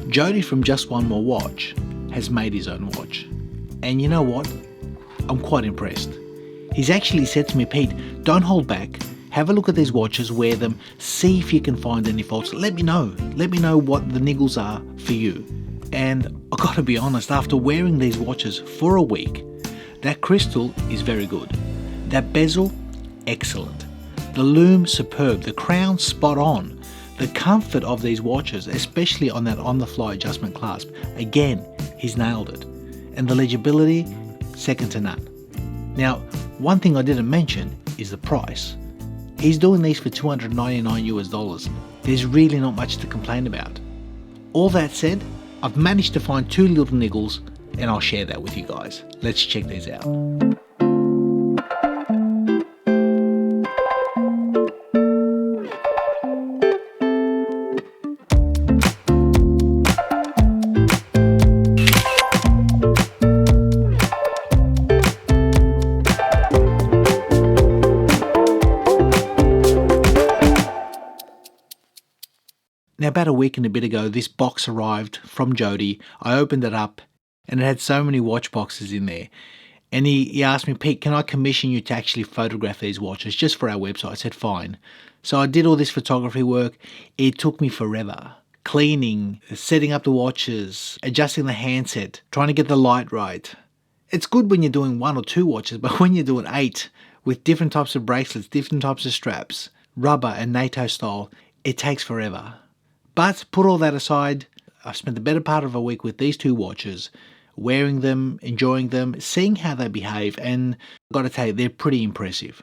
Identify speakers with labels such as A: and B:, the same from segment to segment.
A: Jody from Just One More Watch has made his own watch. And you know what? I'm quite impressed. He's actually said to me, Pete, don't hold back. Have a look at these watches, wear them, see if you can find any faults. Let me know. Let me know what the niggles are for you. And I gotta be honest, after wearing these watches for a week, that crystal is very good. That bezel, excellent. The lume, superb. The crown, spot on. The comfort of these watches, especially on that on-the-fly adjustment clasp, again, he's nailed it. And the legibility, second to none. Now, one thing I didn't mention is the price. He's doing these for $299 US. There's really not much to complain about. All that said, I've managed to find two little niggles and I'll share that with you guys. Let's check these out. Now, about a week and a bit ago, this box arrived from Jody. I opened it up and it had so many watch boxes in there. And he asked me, Pete, can I commission you to actually photograph these watches just for our website? I said, fine. So I did all this photography work. It took me forever. Cleaning, setting up the watches, adjusting the handset, trying to get the light right. It's good when you're doing one or two watches, but when you're doing 8 with different types of bracelets, different types of straps, rubber and NATO style, it takes forever. But put all that aside, I've spent the better part of a week with these two watches, wearing them, enjoying them, seeing how they behave, and I've got to tell you, they're pretty impressive.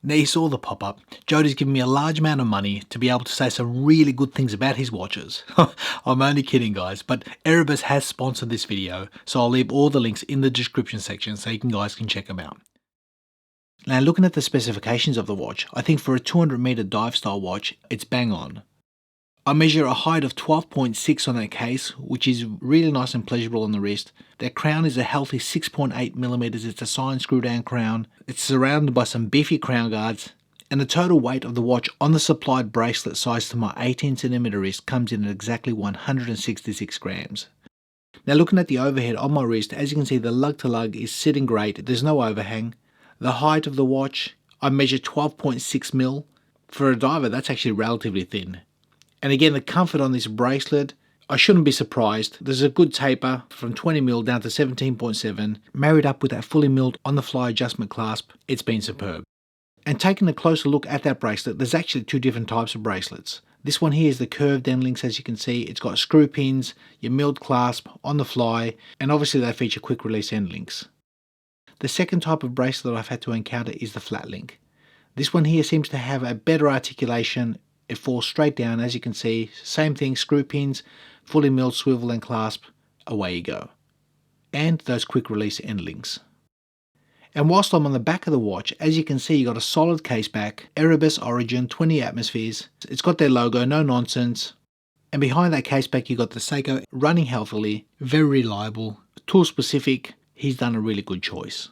A: Now, you saw the pop-up. Jody's given me a large amount of money to be able to say some really good things about his watches. I'm only kidding, guys, but Erebus has sponsored this video, so I'll leave all the links in the description section so you guys can check them out. Now, looking at the specifications of the watch, I think for a 200-meter dive style watch, it's bang on. I measure a height of 12.6 on that case, which is really nice and pleasurable on the wrist. That crown is a healthy 6.8 millimeters. It's a signed screw down crown. It's surrounded by some beefy crown guards. And the total weight of the watch on the supplied bracelet sized to my 18 centimeter wrist comes in at exactly 166 grams. Now, looking at the overhead on my wrist, as you can see, the lug to lug is sitting great. There's no overhang. The height of the watch, I measure 12.6 mil. For a diver, that's actually relatively thin. And again, the comfort on this bracelet, I shouldn't be surprised. There's a good taper from 20 mil down to 17.7. Married up with that fully milled on-the-fly adjustment clasp, it's been superb. And taking a closer look at that bracelet, there's actually two different types of bracelets. This one here is the curved end links, as you can see. It's got screw pins, your milled clasp, on the fly, and obviously they feature quick release end links. The second type of bracelet I've had to encounter is the flat link. This one here seems to have a better articulation. It falls straight down, as you can see. Same thing, screw pins, fully milled swivel and clasp, away you go. And those quick release end links. And whilst I'm on the back of the watch, as you can see, you got a solid case back, Erebus Origin, 20 atmospheres. It's got their logo, no nonsense. And behind that case back, you got the Seiko running healthily, very reliable, tool specific. He's done a really good choice.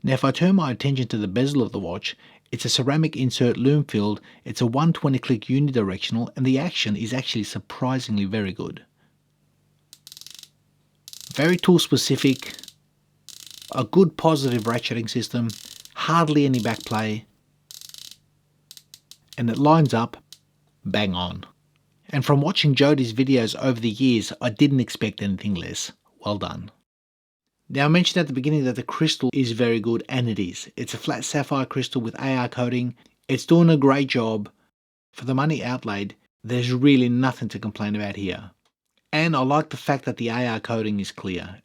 A: Now, if I turn my attention to the bezel of the watch, it's a ceramic insert lume filled, it's a 120 click unidirectional, and the action is actually surprisingly very good. Very tool specific, a good positive ratcheting system, hardly any backplay, and it lines up bang on. And from watching Jody's videos over the years, I didn't expect anything less. Well done. Now, I mentioned at the beginning that the crystal is very good, and it is. It's a flat sapphire crystal with AR coating. It's doing a great job. For the money outlaid, there's really nothing to complain about here. And I like the fact that the AR coating is clear.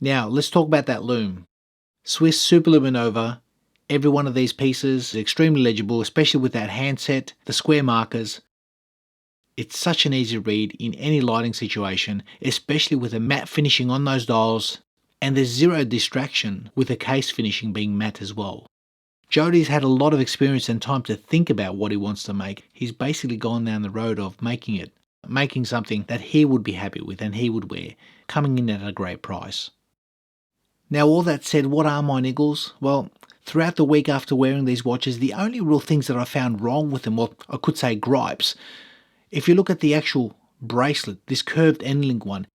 A: Now, let's talk about that lume. Swiss Super Luminova. Every one of these pieces is extremely legible, especially with that handset, the square markers. It's such an easy read in any lighting situation, especially with a matte finishing on those dials, and there's zero distraction with the case finishing being matte as well. Jody's had a lot of experience and time to think about what he wants to make. He's basically gone down the road of making something that he would be happy with and he would wear, coming in at a great price. Now, all that said, what are my niggles? Well, throughout the week after wearing these watches, the only real things that I found wrong with them, or I could say gripes, If you look at the actual bracelet, this curved end link one,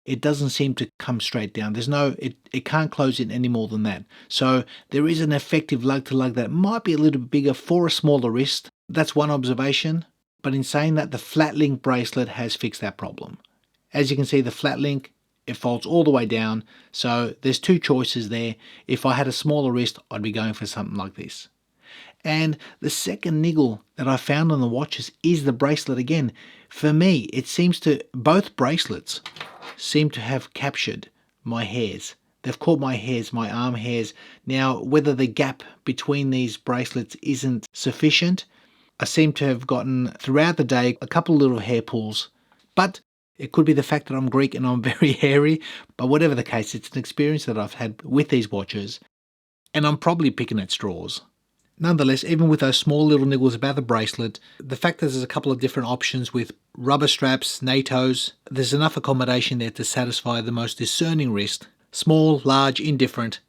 A: it doesn't seem to come straight down. It can't close in any more than that. So there is an effective lug to lug that might be a little bit bigger for a smaller wrist. That's one observation. But in saying that, the flat link bracelet has fixed that problem. As you can see, the flat link, it folds all the way down. So there's two choices there. If I had a smaller wrist, I'd be going for something like this. And the second niggle that I found on the watches is the bracelet again. For me, it seems to, both bracelets seem to have captured my hairs. They've caught my hairs, my arm hairs. Now, whether the gap between these bracelets isn't sufficient, I seem to have gotten, throughout the day, a couple little hair pulls. But it could be the fact that I'm Greek and I'm very hairy. But whatever the case, it's an experience that I've had with these watches. And I'm probably picking at straws. Nonetheless, even with those small little niggles about the bracelet, the fact that there's a couple of different options with rubber straps, NATOs, there's enough accommodation there to satisfy the most discerning wrist. Small, large, indifferent.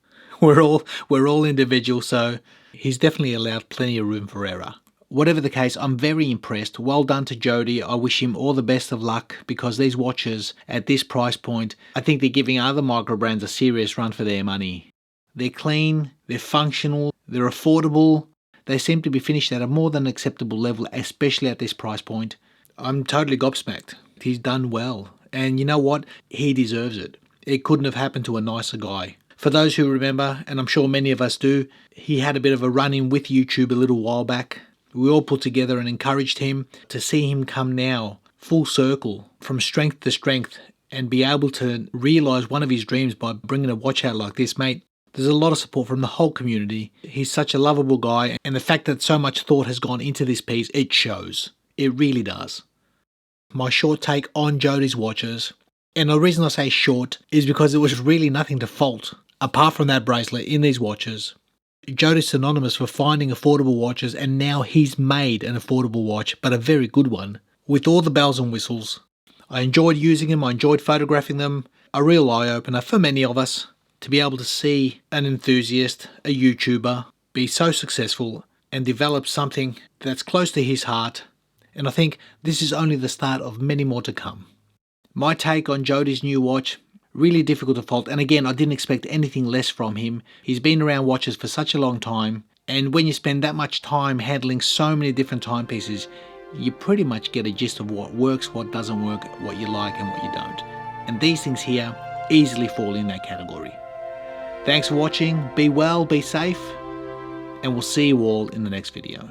A: We're all individual, so he's definitely allowed plenty of room for error. Whatever the case, I'm very impressed. Well done to Jody. I wish him all the best of luck, because these watches at this price point, I think they're giving other micro brands a serious run for their money. They're clean, they're functional, they're affordable. They seem to be finished at a more than acceptable level, especially at this price point. I'm totally gobsmacked. He's done well. And you know what? He deserves it. It couldn't have happened to a nicer guy. For those who remember, and I'm sure many of us do, he had a bit of a run-in with YouTube a little while back. We all put together and encouraged him. To see him come now, full circle, from strength to strength, and be able to realise one of his dreams by bringing a watch out like this, mate, there's a lot of support from the whole community. He's such a lovable guy, and the fact that so much thought has gone into this piece, it shows. It really does. My short take on Jody's watches, and the reason I say short is because there was really nothing to fault apart from that bracelet in these watches. Jody's synonymous for finding affordable watches, and now he's made an affordable watch, but a very good one, with all the bells and whistles. I enjoyed using them, I enjoyed photographing them. A real eye-opener for many of us. To be able to see an enthusiast, a YouTuber, be so successful and develop something that's close to his heart, and I think this is only the start of many more to come. My take on Jody's new watch, really difficult to fault, and again, I didn't expect anything less from him. He's been around watches for such a long time, and when you spend that much time handling so many different timepieces, you pretty much get a gist of what works, what doesn't work, what you like and what you don't. And these things here easily fall in that category. Thanks for watching, be well, be safe, and we'll see you all in the next video.